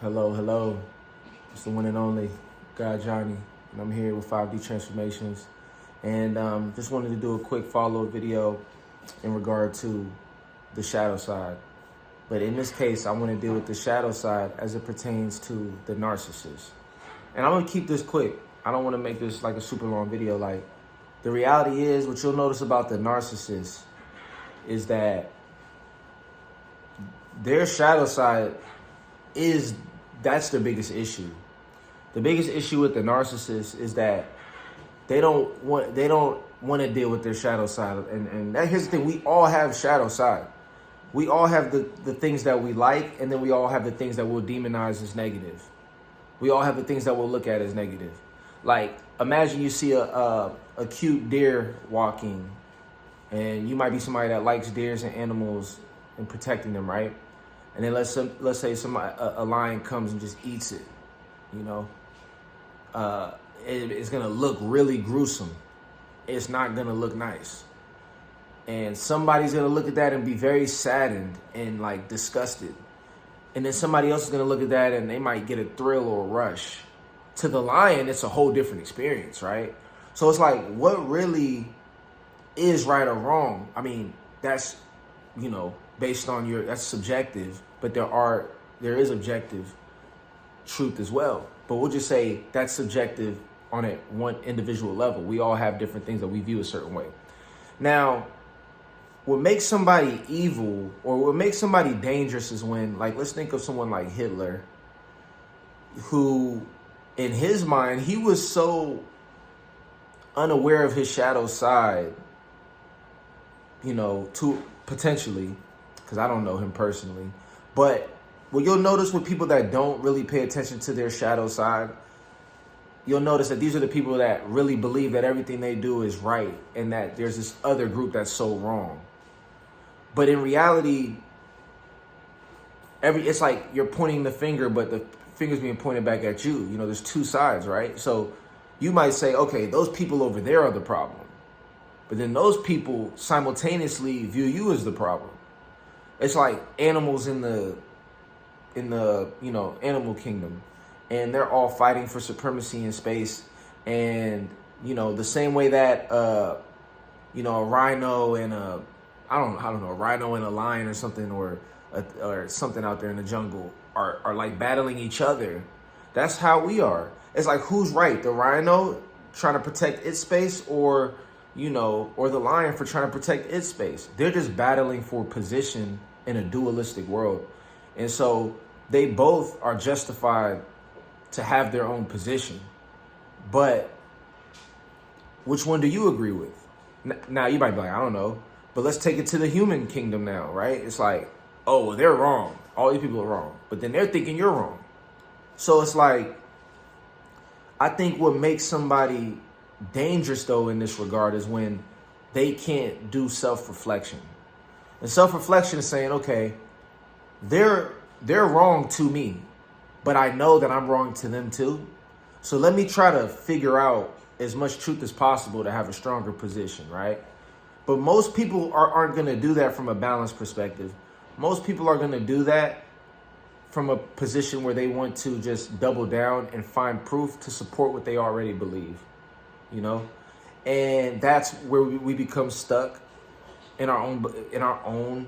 Hello, hello. It's the one and only God Johnny, and I'm here with 5D Transformations. And just wanted to do a quick follow-up video in regard to the shadow side. But in this case, I want to deal with the shadow side as it pertains to the narcissist. And I'm going to keep this quick. I don't want to make this like a super long video. Like, the reality is, what you'll notice about the narcissist is that their shadow side that's their biggest issue. The biggest issue with the narcissist is that they don't want to deal with their shadow side. And here's the thing, we all have shadow side. We all have the things that we like, and then we all have the things that we'll demonize as negative. We all have the things that we'll look at as negative. Like, imagine you see a cute deer walking, and you might be somebody that likes deers and animals and protecting them, right? And then let's say a lion comes and just eats it, you know. It's gonna look really gruesome. It's not gonna look nice. And somebody's gonna look at that and be very saddened and like disgusted. And then somebody else is gonna look at that and they might get a thrill or a rush. To the lion, it's a whole different experience, right? So it's like, what really is right or wrong? I mean, that's, based on that's subjective, but there is objective truth as well. But we'll just say that's subjective on a one individual level. We all have different things that we view a certain way. Now, what makes somebody evil or what makes somebody dangerous is when, like, let's think of someone like Hitler, who in his mind, he was so unaware of his shadow side, to potentially, because I don't know him personally, but what you'll notice with people that don't really pay attention to their shadow side, you'll notice that these are the people that really believe that everything they do is right and that there's this other group that's so wrong. But in reality, it's like you're pointing the finger, but the finger's being pointed back at you. There's two sides, right? So you might say, okay, those people over there are the problem. But then those people simultaneously view you as the problem. It's like animals in the animal kingdom, and they're all fighting for supremacy in space. And the same way that a rhino and a rhino and a lion or something, or something out there in the jungle are like battling each other. That's how we are. It's like, who's right? The rhino trying to protect its space, or the lion for trying to protect its space. They're just battling for position in a dualistic world. And so they both are justified to have their own position. But which one do you agree with? Now, you might be like, I don't know. But let's take it to the human kingdom now, right? It's like, oh, well, they're wrong. All these people are wrong. But then they're thinking you're wrong. So it's like, I think what makes somebody dangerous, though, in this regard is when they can't do self-reflection. And self-reflection is saying, okay, they're wrong to me, but I know that I'm wrong to them too. So let me try to figure out as much truth as possible to have a stronger position, right? But most people aren't going to do that from a balanced perspective. Most people are going to do that from a position where they want to just double down and find proof to support what they already believe, and that's where we become stuck in our own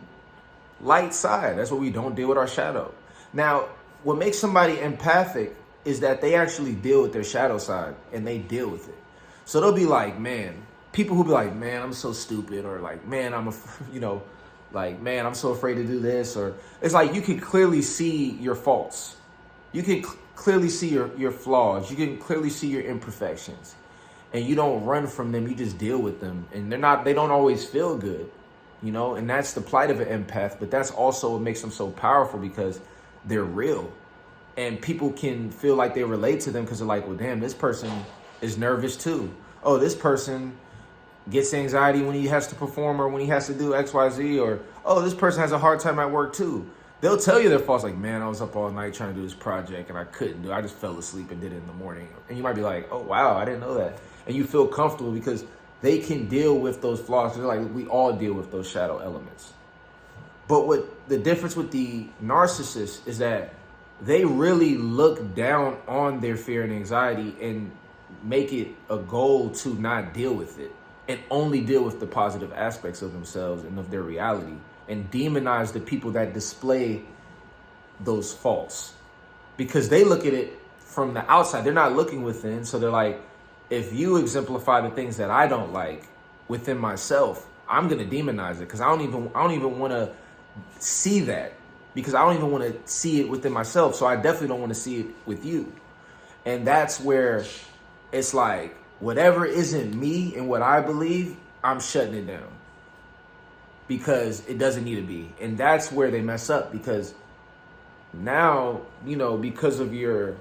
light side. That's where we don't deal with our shadow. Now, what makes somebody empathic is that they actually deal with their shadow side and they deal with it. So they'll be like, man, people who be like, man, I'm so stupid, or like, man, I'm so afraid to do this, or it's like you can clearly see your faults. You can clearly see your flaws. You can clearly see your imperfections. And you don't run from them, you just deal with them. And they don't always feel good, and that's the plight of an empath. But that's also what makes them so powerful, because they're real. And people can feel like they relate to them because they're like, well, damn, this person is nervous too. Oh, this person gets anxiety when he has to perform or when he has to do X, Y, Z. Or, oh, this person has a hard time at work too. They'll tell you their faults, like, man, I was up all night trying to do this project and I couldn't do it. I just fell asleep and did it in the morning. And you might be like, oh, wow, I didn't know that. And you feel comfortable because they can deal with those flaws. They're like, we all deal with those shadow elements. But what the difference with the narcissist is that they really look down on their fear and anxiety and make it a goal to not deal with it and only deal with the positive aspects of themselves and of their reality, and demonize the people that display those faults, because they look at it from the outside. They're not looking within. So they're like, if you exemplify the things that I don't like within myself, I'm going to demonize it, because I don't even want to see that, because I don't even want to see it within myself. So I definitely don't want to see it with you. And that's where it's like, whatever isn't me and what I believe, I'm shutting it down, because it doesn't need to be. And that's where they mess up, because now, you know, because of your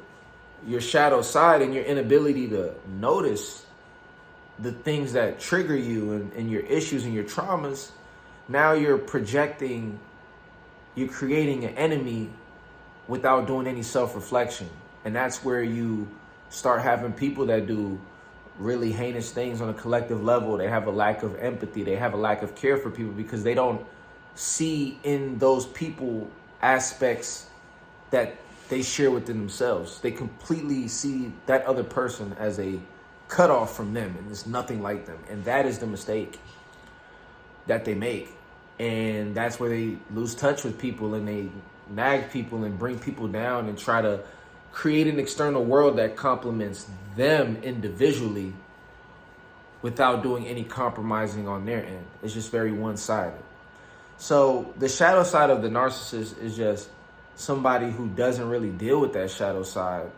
shadow side and your inability to notice the things that trigger you and your issues and your traumas, now you're projecting, you're creating an enemy without doing any self-reflection. And that's where you start having people that do really heinous things on a collective level. They have a lack of empathy. They have a lack of care for people, because they don't see in those people aspects that they share within themselves. They completely see that other person as a cutoff from them, and it's nothing like them. And that is the mistake that they make. And that's where they lose touch with people, and they nag people and bring people down and try to create an external world that complements them individually without doing any compromising on their end. It's just very one-sided. So the shadow side of the narcissist is just somebody who doesn't really deal with that shadow side.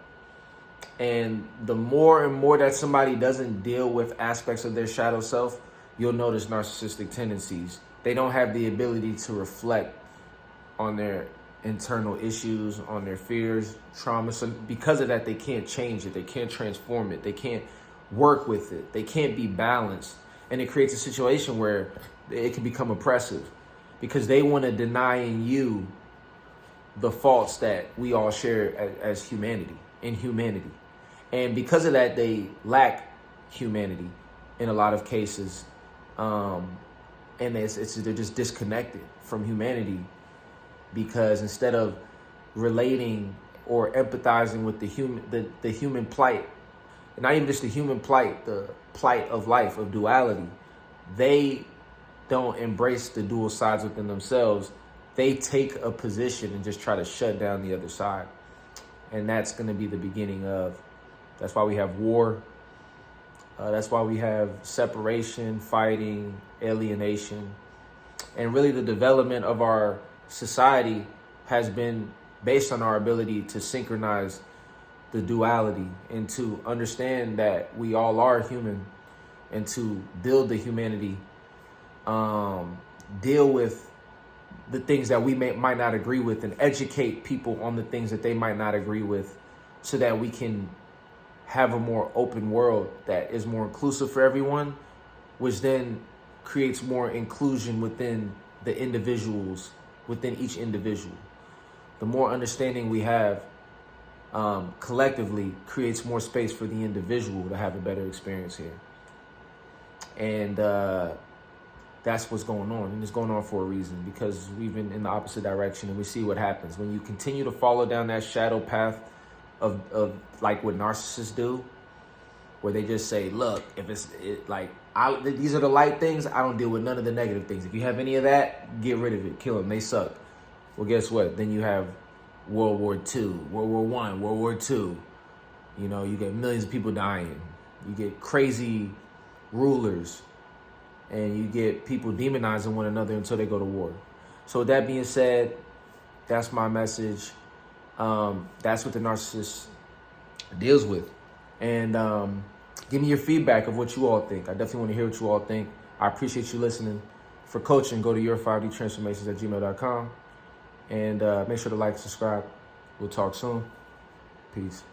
And the more and more that somebody doesn't deal with aspects of their shadow self, you'll notice narcissistic tendencies. They don't have the ability to reflect on their internal issues, on their fears, trauma. So because of that, they can't change it. They can't transform it. They can't work with it. They can't be balanced. And it creates a situation where it can become oppressive, because they want to deny in you the faults that we all share as humanity, in humanity. And because of that, they lack humanity in a lot of cases. And they're just disconnected from humanity, because instead of relating or empathizing with the human plight, and not even just the human plight, the plight of life, of duality, they don't embrace the dual sides within themselves. They take a position and just try to shut down the other side. And that's going to be the beginning of, that's why we have war. That's why we have separation, fighting, alienation. And really the development of our society has been based on our ability to synchronize the duality and to understand that we all are human, and to build the humanity, deal with the things that we might not agree with, and educate people on the things that they might not agree with, so that we can have a more open world that is more inclusive for everyone, which then creates more inclusion within the individuals, within each individual. The more understanding we have collectively creates more space for the individual to have a better experience here. And that's what's going on. And it's going on for a reason, because we've been in the opposite direction, and we see what happens when you continue to follow down that shadow path of like what narcissists do, where they just say, look, if these are the light things, I don't deal with none of the negative things. If you have any of that, get rid of it, kill them, they suck. Well, guess what? Then you have World War II, World War I, World War II. You know, you get millions of people dying. You get crazy rulers, and you get people demonizing one another until they go to war. So with that being said, that's my message. That's what the narcissist deals with. And give me your feedback of what you all think. I definitely want to hear what you all think. I appreciate you listening. For coaching, go to your5dtransformations@gmail.com. And make sure to like, subscribe. We'll talk soon. Peace.